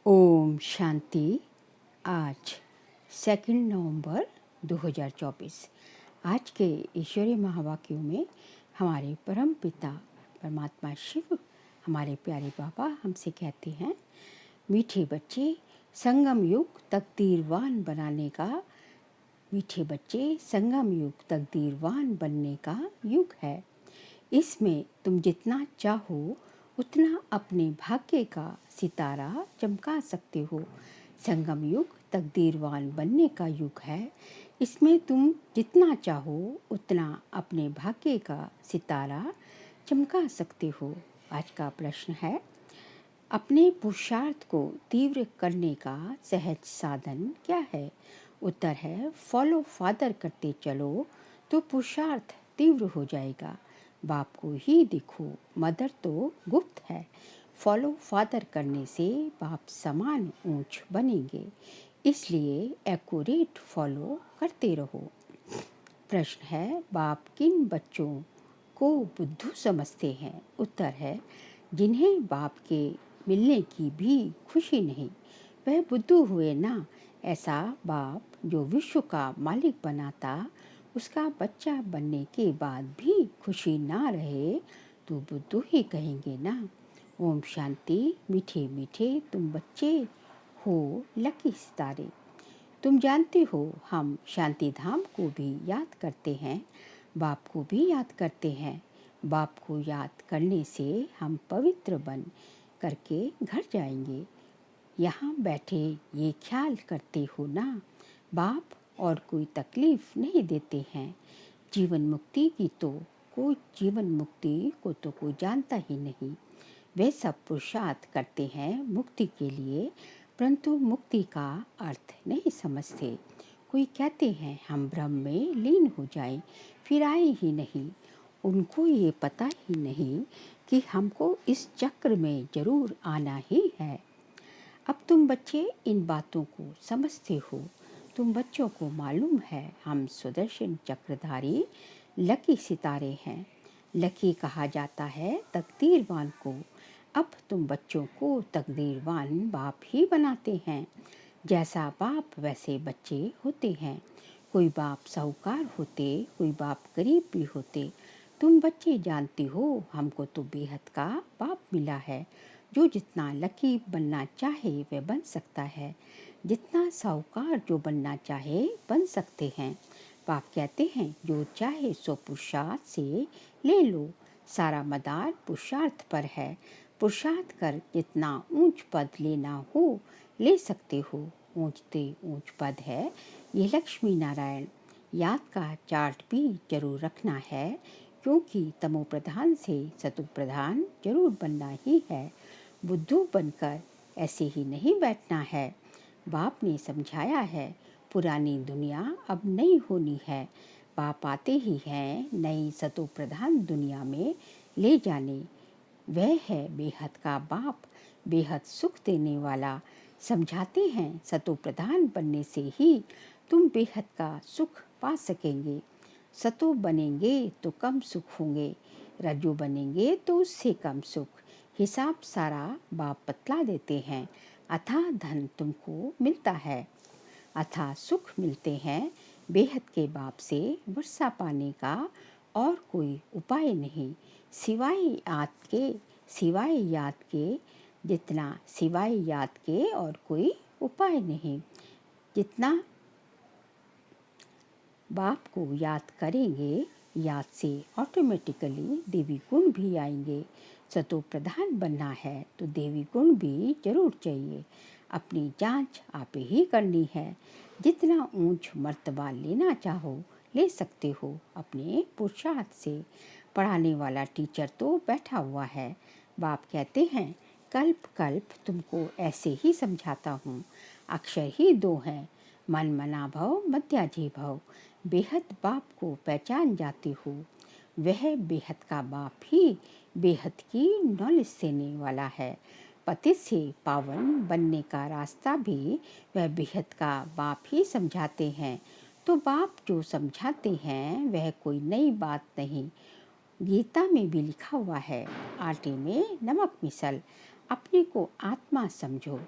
ओम शांति। आज 2 नवंबर 2024। आज के ईश्वरीय महावाक्यों में हमारे परम पिता परमात्मा शिव, हमारे प्यारे बाबा हमसे कहते हैं, मीठे बच्चे, संगम युग तकदीरवान बनाने का मीठे बच्चे संगम युग तकदीरवान बनने का युग है। इसमें तुम जितना चाहो उतना अपने भाग्य का सितारा चमका सकते हो। संगम युग तकदीरवान बनने का युग है। इसमें तुम जितना चाहो उतना अपने भाग्य का सितारा चमका सकते हो। आज का प्रश्न है, अपने पुरुषार्थ को तीव्र करने का सहज साधन क्या है? उत्तर है, फॉलो फादर करते चलो तो पुरुषार्थ तीव्र हो जाएगा। बाप को ही देखो, मदर तो गुप्त है। फॉलो फादर करने से बाप समान ऊंच बनेंगे, इसलिए एक्यूरेट फॉलो करते रहो। प्रश्न है, बाप किन बच्चों को बुद्धू समझते हैं? उत्तर है, जिन्हें बाप के मिलने की भी खुशी नहीं, वह बुद्धू हुए ना। ऐसा बाप जो विश्व का मालिक बनाता, उसका बच्चा बनने के बाद भी खुशी ना रहे तो बुद्धू ही कहेंगे ना। ओम शांति। मीठे मीठे तुम बच्चे हो लकी सितारे। तुम जानते हो हम शांति धाम को भी याद करते हैं, बाप को भी याद करते हैं। बाप को याद करने से हम पवित्र बन करके घर जाएंगे। यहाँ बैठे ये ख्याल करते हो ना, बाप और कोई तकलीफ नहीं देते हैं। जीवन मुक्ति को तो कोई जानता ही नहीं। वे सब पुरुषार्थ करते हैं मुक्ति के लिए, परंतु मुक्ति का अर्थ नहीं समझते। कोई कहते हैं हम ब्रह्म में लीन हो जाएं, फिर आए ही नहीं। उनको ये पता ही नहीं कि हमको इस चक्र में जरूर आना ही है। अब तुम बच्चे इन बातों को समझते हो। तुम बच्चों को मालूम है हम सुदर्शन चक्रधारी लकी सितारे हैं। लकी कहा जाता है तकदीरवान को। अब तुम बच्चों को तकदीरवान बाप ही बनाते हैं। जैसा बाप वैसे बच्चे होते हैं। कोई बाप साहूकार होते, कोई बाप गरीब भी होते। तुम बच्चे जानते हो हमको तो बेहद का बाप मिला है, जो जितना लकी बनना चाहे वह बन सकता है। जितना साहूकार जो बनना चाहे बन सकते हैं। बाप कहते हैं जो चाहे सो पुरुषार्थ से ले लो। सारा मदार पुरुषार्थ पर है। पुरुषार्थ कर जितना ऊंच पद लेना हो ले सकते हो। ऊंचते ऊंच पद है ये लक्ष्मी नारायण। याद का चार्ट भी जरूर रखना है, क्योंकि तमो प्रधान से सतु प्रधान जरूर बनना ही है। बुद्धू बनकर ऐसे ही नहीं बैठना है। बाप ने समझाया है पुरानी दुनिया अब नहीं होनी है। बाप आते ही हैं नई सतो प्रधान दुनिया में ले जाने। वह है बेहद का बाप, बेहद सुख देने वाला। समझाते हैं सतो प्रधान बनने से ही तुम बेहद का सुख पा सकेंगे। सतो बनेंगे तो कम सुख होंगे, रजो बनेंगे तो उससे कम सुख। हिसाब सारा बाप बतला देते हैं। अथाह धन तुमको मिलता है, अथाह सुख मिलते हैं। बेहद के बाप से वर्षा पाने का और कोई उपाय नहीं, सिवाय याद के और कोई उपाय नहीं। जितना बाप को याद करेंगे, याद से ऑटोमेटिकली देवी गुण भी आएंगे। सतो प्रधान बनना है तो देवी गुण भी जरूर चाहिए। अपनी जांच आप ही करनी है। जितना ऊंच मर्तबा लेना चाहो ले सकते हो अपने पुरुषार्थ से। पढ़ाने वाला टीचर तो बैठा हुआ है। बाप कहते हैं कल्प कल्प तुमको ऐसे ही समझाता हूँ। अक्षर ही दो हैं, मन मना भव मध्याजी भव। बेहद बाप को पहचान जाते हो। वह बेहद का बाप ही बेहद की नॉलेज देने वाला है। पतित से पावन बनने का रास्ता भी वह बेहद का बाप ही समझाते हैं। तो बाप जो समझाते हैं वह कोई नई बात नहीं। गीता में भी लिखा हुआ है, आटे में नमक मिसल। अपने को आत्मा समझो।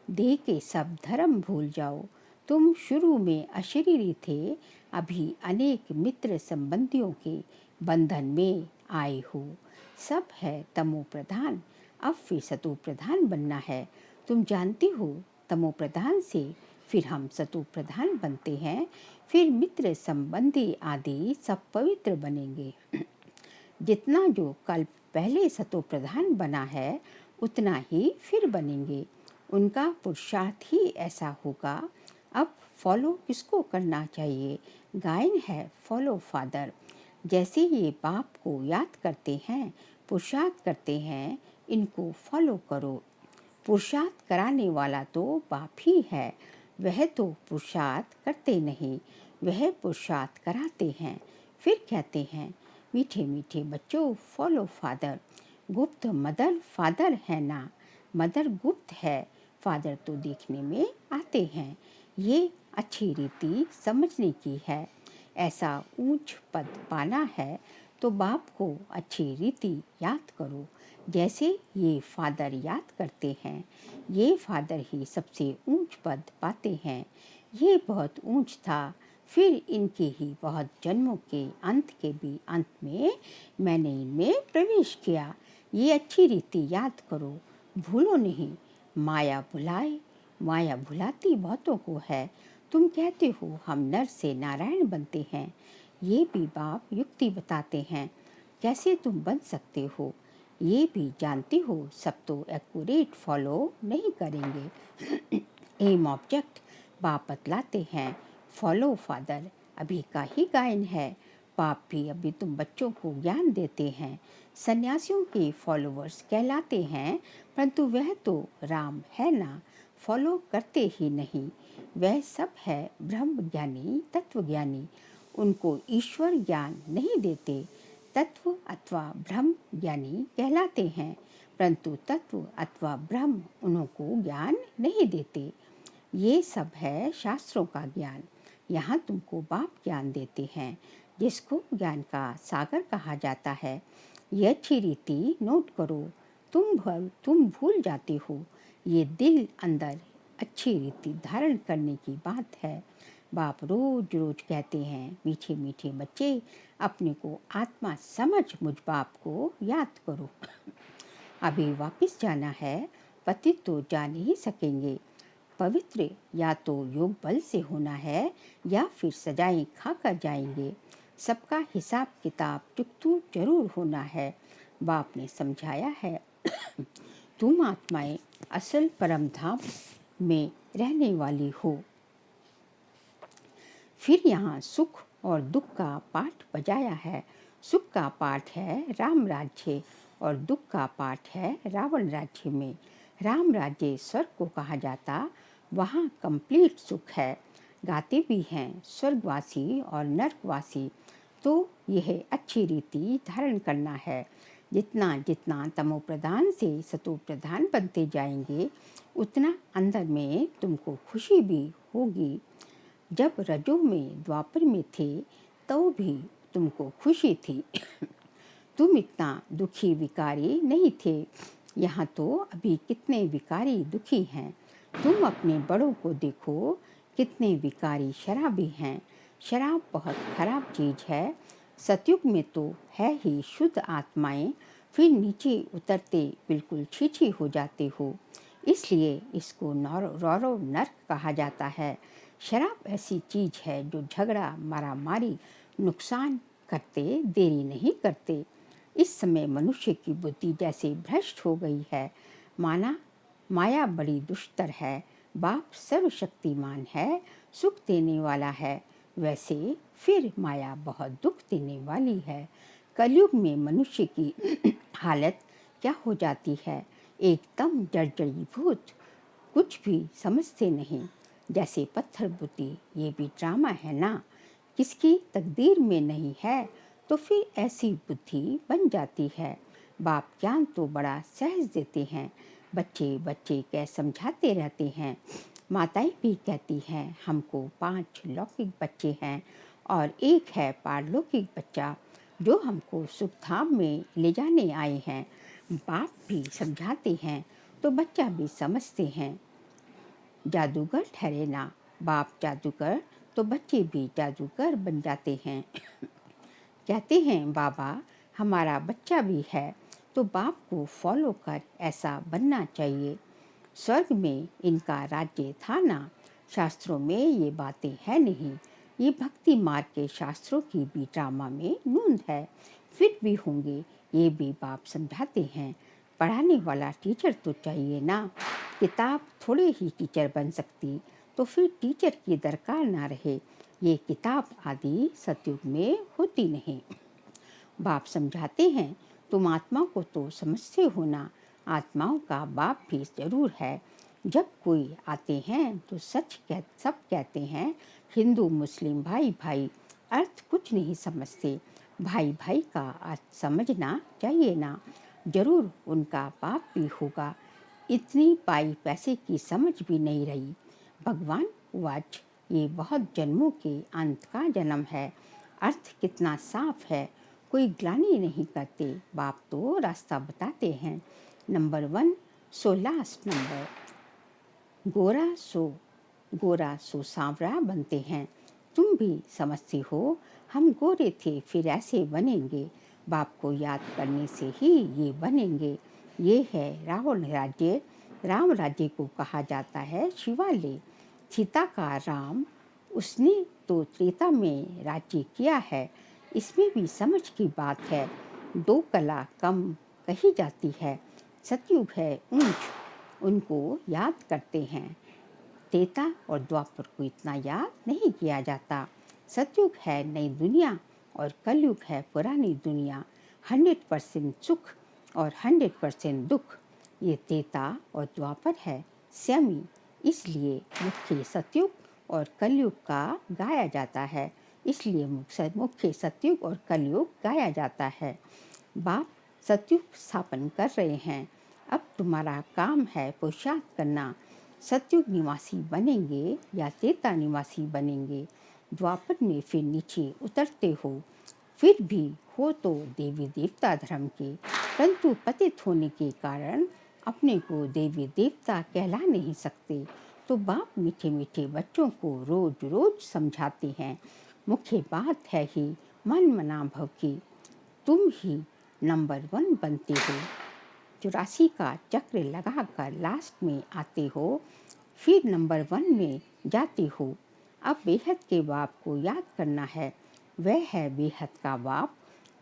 दे के सब धर्म भूल जाओ। तुम शुरू में अशरीरी थे, अभी अनेक मित्र संबंधियों के बंधन में आए हो। सब है तमो प्रधान, अब फिर सतो प्रधान बनना है। तुम जानती हो तमो प्रधान से फिर हम सतो प्रधान बनते हैं, फिर मित्र संबंधी आदि सब पवित्र बनेंगे। जितना जो कल्प पहले सतो प्रधान बना है उतना ही फिर बनेंगे। उनका पुरुषार्थ ही ऐसा होगा। अब फॉलो किसको करना चाहिए? गायन है फॉलो फादर। जैसे ये बाप को याद करते हैं, पुरुषार्थ करते हैं, इनको फॉलो करो। पुरुषार्थ कराने वाला तो बाप ही है। वह तो पुरुषार्थ करते नहीं, वह पुरुषार्थ कराते हैं। फिर कहते हैं, मीठे मीठे बच्चों फॉलो फादर। गुप्त मदर फादर है ना, मदर गुप्त है, फादर तो देखने में आते हैं। ये अच्छी रीति समझने की है। ऐसा ऊंच पद पाना है तो बाप को अच्छी रीति याद करो, जैसे ये फादर याद करते हैं। ये फादर ही सबसे ऊंच पद पाते हैं। ये बहुत ऊंच था, फिर इनके ही बहुत जन्मों के अंत के भी अंत में मैंने इनमें प्रवेश किया। ये अच्छी रीति याद करो, भूलो नहीं। माया भुलाए, माया भुलाती बहुतों को है। तुम कहते हो हम नर से नारायण बनते हैं, ये भी बाप युक्ति बताते हैं। कैसे तुम बन सकते हो ये भी जानते हो। सब तो एक्यूरेट फॉलो नहीं करेंगे। एम ऑब्जेक्ट बाप बतलाते हैं, फॉलो फादर अभी का ही गायन है। बाप भी अभी तुम बच्चों को ज्ञान देते हैं। सन्यासियों के फॉलोवर्स कहलाते हैं, परंतु वह तो राम है ना, फॉलो करते ही नहीं। वह सब है ब्रह्म ज्ञानी, तत्व ज्ञानी, उनको ईश्वर ज्ञान नहीं देते। तत्व अथवा ब्रह्म ज्ञानी कहलाते हैं, परंतु तत्व अथवा ब्रह्म उनको ज्ञान नहीं देते। ये सब है शास्त्रों का ज्ञान। यहाँ तुमको बाप ज्ञान देते हैं, जिसको ज्ञान का सागर कहा जाता है। ये अच्छी रीति नोट करो। तुम भूल जाते हो। ये दिल अंदर अच्छी रीति धारण करने की बात है। बाप रोज रोज कहते हैं, मीठे मीठे बच्चे अपने को आत्मा समझ मुझ बाप को याद करो। अभी वापस जाना है, पतित तो जा नहीं सकेंगे। पवित्र या तो योग बल से होना है या फिर सजाएं खाकर जाएंगे। सबका हिसाब किताब टुकटू जरूर होना है। बाप ने समझाया है, तुम आत्माएं असल परम धाम में रहने वाली हो। फिर यहाँ सुख और दुख का पाठ बजाया है। सुख का पाठ है राम राज्य और दुख का पाठ है रावण राज्य में। राम राज्य स्वर्ग को कहा जाता, वहाँ कंप्लीट सुख है। गाते भी हैं स्वर्गवासी और नरकवासी। तो यह अच्छी रीति धारण करना है। जितना जितना तमो प्रधान से सतो प्रधान बनते जाएंगे, उतना अंदर में तुमको खुशी भी होगी। जब रजो में द्वापर में थे तो भी तुमको खुशी थी। तुम इतना दुखी विकारी नहीं थे। यहाँ तो अभी कितने विकारी दुखी हैं। तुम अपने बड़ों को देखो, कितने विकारी शराबी हैं। शराब बहुत खराब चीज़ है। सतयुग में तो है ही शुद्ध आत्माएं, फिर नीचे उतरते बिल्कुल छीछी हो जाते हो। इसलिए इसको रौरव नर्क कहा जाता है। शराब ऐसी चीज़ है जो झगड़ा मारा मारी नुकसान करते देरी नहीं करते। इस समय मनुष्य की बुद्धि जैसे भ्रष्ट हो गई है। माया बड़ी दुष्टर है। बाप सर्वशक्तिमान है, सुख देने वाला है, वैसे फिर माया बहुत दुख देने वाली है। कलयुग में मनुष्य की हालत क्या हो जाती है, एकदम जर्जरीभूत, कुछ भी समझते नहीं, जैसे पत्थर बुद्धि। ये भी ड्रामा है ना, किसकी तकदीर में नहीं है तो फिर ऐसी बुद्धि बन जाती है। बाप ज्ञान तो बड़ा सहज देते हैं, बच्चे बच्चे कह समझाते रहते हैं। माताएं भी कहती हैं, हमको 5 लौकिक बच्चे हैं और एक है पारलौकिक बच्चा जो हमको सुखधाम में ले जाने आए हैं। बाप भी समझाते हैं तो बच्चा भी समझते हैं। जादूगर ठहरे ना। बाप जादूगर तो बच्चे भी जादूगर बन जाते हैं। कहते हैं बाबा हमारा बच्चा भी है, तो बाप को फॉलो कर ऐसा बनना चाहिए। स्वर्ग में इनका राज्य था ना। शास्त्रों में ये बातें है नहीं, ये भक्ति मार्ग के शास्त्रों की भी ड्रामा में नूंद है। फिर भी होंगे, ये भी बाप समझाते हैं। पढ़ाने वाला टीचर तो चाहिए ना। किताब थोड़े ही टीचर बन सकती, तो फिर टीचर की दरकार ना रहे। ये किताब आदि सतयुग में होती नहीं। बाप समझाते हैं तुम आत्मा को तो समझते हो ना, आत्माओं का बाप भी जरूर है। जब कोई आते हैं तो सब कहते हैं हिंदू मुस्लिम भाई भाई, अर्थ कुछ नहीं समझते। भाई भाई का अर्थ समझना चाहिए ना। जरूर उनका बाप भी होगा, इतनी पाई पैसे की समझ भी नहीं रही। भगवान वाच ये बहुत जन्मों के अंत का जन्म है। अर्थ कितना साफ है, कोई ग्लानि नहीं करते। बाप तो रास्ता बताते हैं। नंबर 1 सो लास्ट नंबर, गोरा सो सांवरा बनते हैं। तुम भी समझती हो हम गोरे थे फिर ऐसे बनेंगे। बाप को याद करने से ही ये बनेंगे। ये है रावण राज्य। राम राज्य को कहा जाता है शिवालय। सीता का राम, उसने तो त्रेता में राज्य किया है। इसमें भी समझ की बात है। 2 कला कम कही जाती है। सतयुग है ऊंच, उनको याद करते हैं। त्रेता और द्वापर को इतना याद नहीं किया जाता। सतयुग है नई दुनिया और कलयुग है पुरानी दुनिया। 100% सुख और 100% दुख। ये त्रेता और द्वापर है सेमी, इसलिए मुख्य सतयुग और कलयुग का गाया जाता है। इसलिए मुख्य सतयुग और कलयुग गाया जाता है। बाप सतयुग स्थापन कर रहे हैं। अब तुम्हारा काम है पुरुषार्थ करना। सतयुग निवासी बनेंगे या त्रेता निवासी बनेंगे। द्वापर में फिर नीचे उतरते हो, फिर भी हो तो देवी देवता धर्म के, परंतु पतित होने के कारण अपने को देवी देवता कहला नहीं सकते। तो बाप मीठे मीठे बच्चों को रोज रोज समझाते हैं। मुख्य बात है ही मन मना भव की। तुम ही नंबर 1 बनते हो। 84 का चक्र लगाकर लास्ट में आते हो, फिर नंबर 1 में जाते हो। अब बेहद के बाप को याद करना है। वह है बेहद का बाप।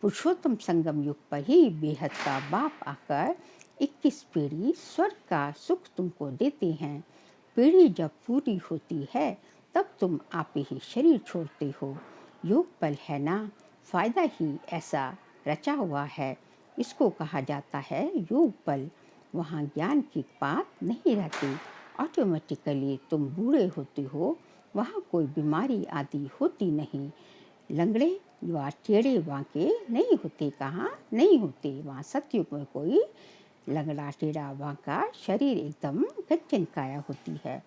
पुरुषोत्तम संगम युग पर ही बेहद का बाप आकर 21 पीढ़ी स्वर्ग का सुख तुमको देते हैं। पीढ़ी जब पूरी होती है तब तुम आप ही शरीर छोड़ते हो। योग बल है ना, फायदा ही ऐसा रचा हुआ है। इसको कहा जाता है योग बल। वहाँ ज्ञान की बात नहीं रहती। ऑटोमेटिकली तुम बूढ़े होते हो। वहाँ कोई बीमारी आदि होती नहीं। लंगड़े या टेढ़े बांके नहीं होते। कहाँ नहीं होते। वहाँ सतयुग में कोई लंगड़ा टेढ़ा बांका शरीर एकदम गज्जन काया होती है।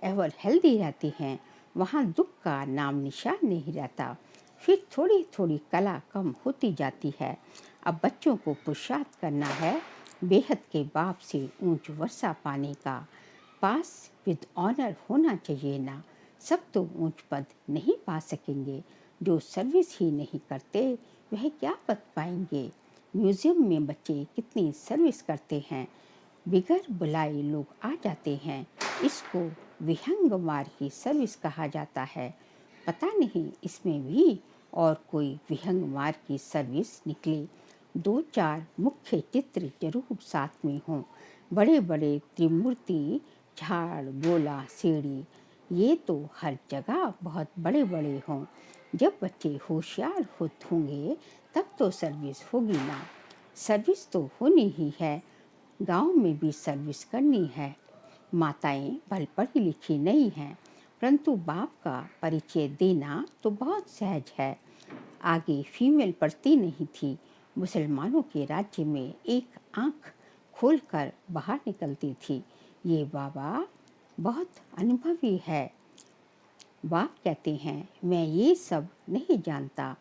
एवर हेल्दी रहते हैं। वहाँ दुख का नाम निशान नहीं रहता। फिर थोड़ी थोड़ी कला कम होती जाती है। अब बच्चों को पुरुषार्थ करना है बेहद के बाप से ऊंच वर्षा पाने का। पास विद ऑनर होना चाहिए ना। सब तो ऊंच पद नहीं पा सकेंगे। जो सर्विस ही नहीं करते वह क्या पद पाएंगे। म्यूजियम में बच्चे कितनी सर्विस करते हैं। बिगर बुलाए लोग आ जाते हैं। इसको विहंग मार्ग की सर्विस कहा जाता है। पता नहीं इसमें भी और कोई विहंग मार्ग की सर्विस निकले। 2-4 मुख्य चित्र जरूर साथ में हों। बड़े बड़े त्रिमूर्ति, झाड़, गोला, सीढ़ी, ये तो हर जगह बहुत बड़े बड़े हों। जब बच्चे होशियार होंगे तब तो सर्विस होगी ना। सर्विस तो होनी ही है। गांव में भी सर्विस करनी है। माताएं भल पढ़ी लिखी नहीं हैं, परंतु बाप का परिचय देना तो बहुत सहज है। आगे फीमेल पढ़ती नहीं थी। मुसलमानों के राज्य में एक आंख खोलकर बाहर निकलती थी। ये बाबा बहुत अनुभवी है। बाप कहते हैं मैं ये सब नहीं जानता,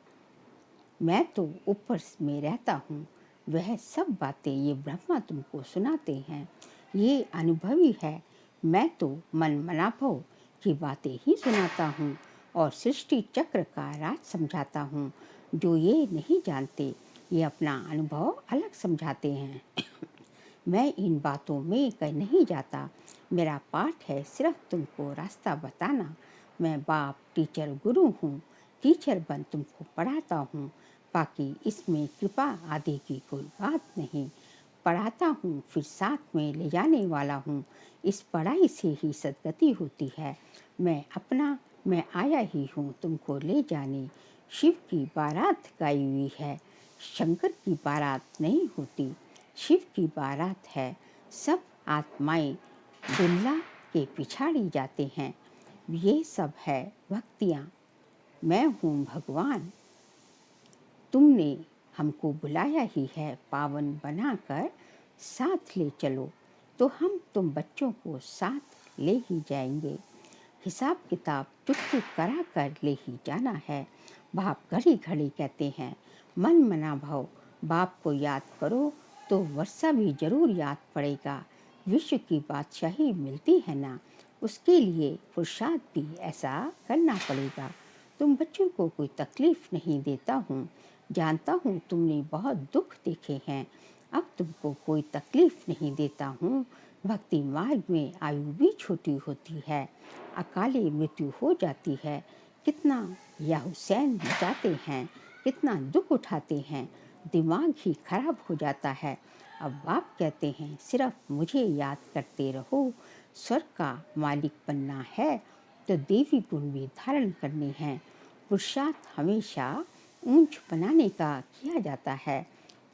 मैं तो ऊपर में रहता हूँ। वह सब बातें ये ब्रह्मा तुमको सुनाते हैं। ये अनुभवी है। मैं तो मन मनाभव की बातें ही सुनाता हूँ और सृष्टि चक्र का राज समझाता हूँ। जो ये नहीं जानते, ये अपना अनुभव अलग समझाते हैं। मैं इन बातों में कहीं नहीं जाता। मेरा पाठ है सिर्फ तुमको रास्ता बताना। मैं बाप, टीचर, गुरु हूँ। टीचर बन तुमको पढ़ाता हूँ। बाकी इसमें कृपा आदि की कोई बात नहीं। पढ़ाता हूँ फिर साथ में ले जाने वाला हूँ। इस पढ़ाई से ही सद्गति होती है। मैं आया ही हूँ तुमको ले जाने। शिव की बारात गाई हुई है, शंकर की बारात नहीं होती। शिव की बारात है। सब आत्माएं दुल्हा के पिछाड़ी जाते हैं। ये सब है भक्तियाँ। मैं हूँ भगवान। तुमने हमको बुलाया ही है पावन बनाकर। साथ ले चलो तो हम तुम बच्चों को साथ ले ही जाएंगे। हिसाब किताब चुप चुप करा कर ले ही जाना है। बाप घड़ी घड़ी कहते हैं मन मना भव। बाप को याद करो तो वर्षा भी जरूर याद पड़ेगा। विश्व की बादशाही मिलती है ना, उसके लिए पुरुषार्थ भी ऐसा करना पड़ेगा। तुम बच्चों को कोई तकलीफ नहीं देता हूँ। जानता हूँ तुमने बहुत दुख देखे हैं। अब तुमको कोई तकलीफ नहीं देता हूँ। भक्ति मार्ग में आयु भी छोटी होती है, अकाले मृत्यु हो जाती है। कितना या हुसैन मचाते हैं, कितना दुख उठाते हैं, दिमाग ही खराब हो जाता है। अब बाप कहते हैं सिर्फ मुझे याद करते रहो। स्वर्ग का मालिक बनना है तो देवी गुण भी धारण करने हैं। पुरुषार्थ हमेशा ऊंच बनाने का किया जाता है।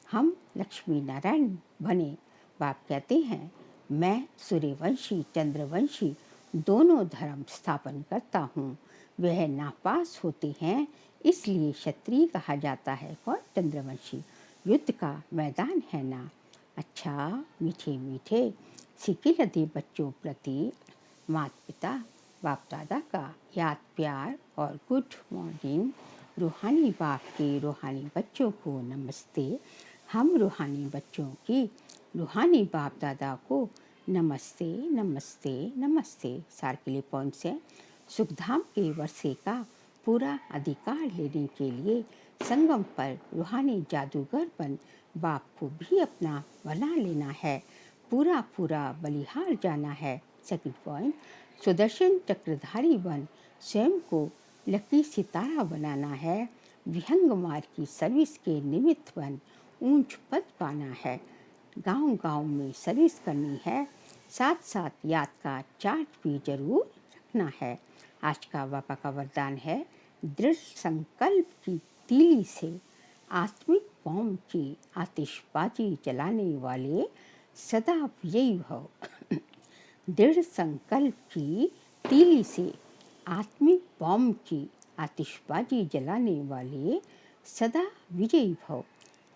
हम लक्ष्मी नारायण बने। बाप कहते हैं मैं सूर्यवंशी चंद्रवंशी दोनों धर्म स्थापन करता हूँ। वह नापास होते हैं इसलिए क्षत्रिय कहा जाता है। कौन? चंद्रवंशी। युद्ध का मैदान है ना। अच्छा मीठे मीठे सिक्के लदे बच्चों प्रति माता पिता बाप दादा का याद प्यार और गुड मॉर्निंग। रूहानी बाप के रूहानी बच्चों को नमस्ते। हम रूहानी बच्चों की रूहानी बाप दादा को नमस्ते नमस्ते नमस्ते। सार के लिए पहुँच से सुखधाम के वर्षे का पूरा अधिकार लेने के लिए संगम पर रूहानी जादूगर बन बाप को भी अपना बना लेना है। पूरा पूरा बलिहार जाना है। सेकंड पॉइंट, सुदर्शन चक्रधारी बन स्वयं को लकी सितारा बनाना है। विहंग मार्ग की सर्विस के निमित्त बन ऊंच पद पाना है। गांव गांव में सर्विस करनी है। साथ साथ याद का चार्ट भी जरूर रखना है। आज का बाबा का वरदान है दृढ़ संकल्प की तीली से आत्मिक बॉम्ब की आतिशबाजी जलाने वाले सदा विजयी भव। दृढ़ संकल्प की तीली से आत्मिक बॉम्ब की आतिशबाजी जलाने वाले सदा विजयी भव।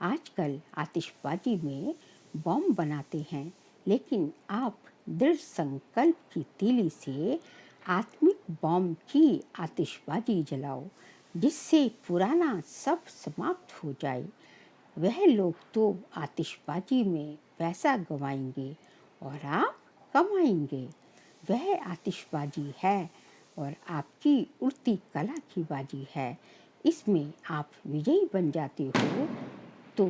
आजकल आतिशबाजी में बॉम्ब बनाते हैं, लेकिन आप दृढ़ संकल्प की तीली से आत्मिक बॉम्ब की आतिशबाजी जलाओ, जिससे पुराना सब समाप्त हो जाए। वह लोग तो आतिशबाजी में पैसा गंवाएंगे और आप कमाएंगे। वह आतिशबाजी है और आपकी उड़ती कला की बाजी है। इसमें आप विजयी बन जाते हो तो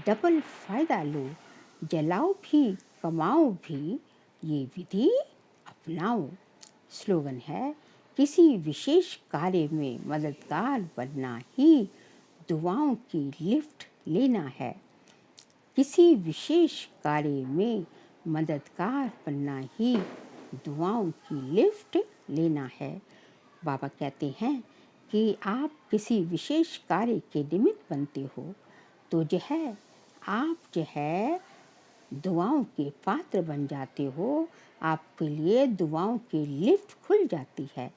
डबल फायदा लो। जलाओ भी कमाओ भी, ये विधि अपनाओ। स्लोगन है किसी विशेष कार्य में मददगार बनना ही दुआओं की लिफ्ट लेना है। किसी विशेष कार्य में मददगार बनना ही दुआओं की लिफ्ट लेना है। बाबा कहते हैं कि आप किसी विशेष कार्य के निमित्त बनते हो तो आप दुआओं के पात्र बन जाते हो। आपके लिए दुआओं की लिफ्ट खुल जाती है।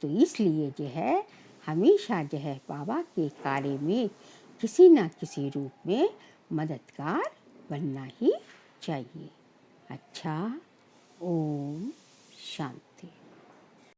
तो इसलिए हमेशा बाबा के कार्य में किसी न किसी रूप में मददगार बनना ही चाहिए। अच्छा, ओम शांति।